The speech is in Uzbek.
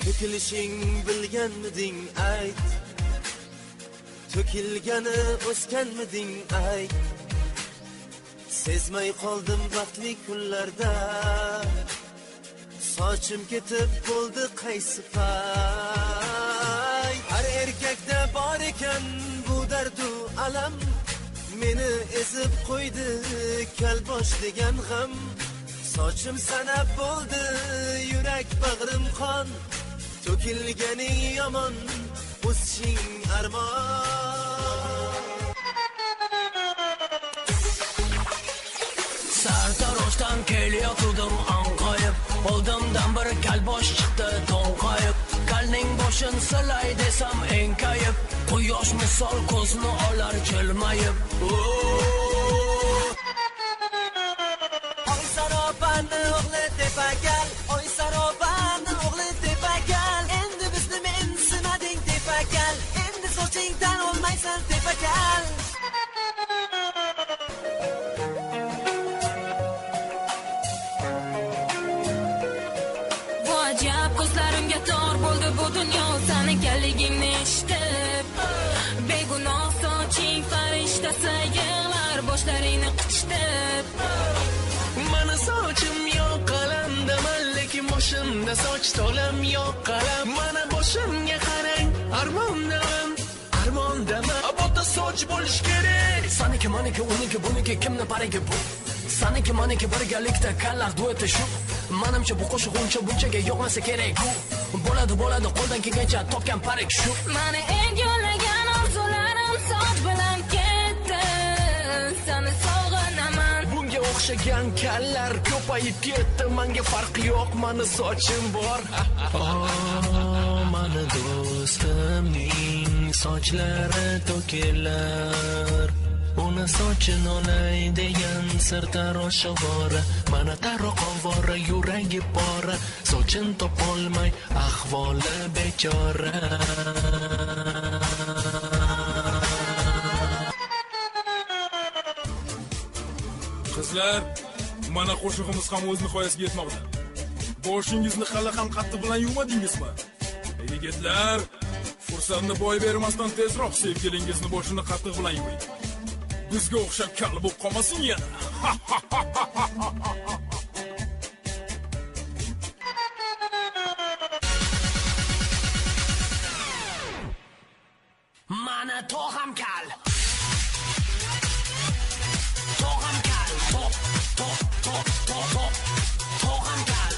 To'kilishing bilganmiding ayt, to'kilgani o'sganmiding ayt. Sezmay qoldim baxtli kunlarda, sochim ketib bo'ldi qaysi pay. Har erkakda bor ekan bu dardu alam, meni ezib qo'ydi kalbosh degan g'am. Sochim sanab bo'ldi yurak bag'rim qon, to'kilganing yomon o'sishing armon. Sartaroshdan kelyotuvdim anqoyib, oldimdan bir kalbosh chiqdi to'nqoyib. Kalning boshin silay desam enkayib, quyosh misol ko'zni olar jilmayib. Oy sarobani o'g'li tepagal, oy sarobani o'g'li tepagal. Endi bizni mensimading tepagal, endi sochingdan olmaysan tepagal. Ko'zlarimga tor bo'ldi bu dunyo seni kelligingni eshitib. Begunoh soching farishtasi yig'lar boshlaringni qichitib. Mana sochim yo'q qalamdaman, lekin boshimda soch to'lam yo'q qalam. Mana boshimga qarang, armondaman, armondaman. Abota soch bo'lish kerak. Saniki maniki uniki buniki kimni parigi bu? Saniki maniki birgalikda kallar dueti shu. Manimcha bu qo'shiq uncha bunchaga yo'qmasa kerak. Bo'ladi qo'ldan kelgancha topgan parik shu. Mani eng yo'llagan orzularim soch bilan ketdi. Seni sog'inaman. Bunga o'xshagan kallar ko'payib ketdi. Menga farqi yo'q, mani sochim bor. Mani do'stimning sochlari to'kilar. Uni sochini olay degan sartarosh ovora, mana taroq ovora yuragi pora, sochin topolmay ahvoli bechora. Qizlar, mana qo'shig'imiz ham o'z nihoyasiga yetmoqda. Boshingizni hali ham qatti bilan yuvmadingizmi? Yigitlar, fursatni boy bermasdan tezroq sevgilingizni boshini qattiq bilan yuving. Bizga o'xshab kal bo'lib qolmasin yana. Mana tog'am kal. Tog'am kal. Tog'am kal. Tog'am kal.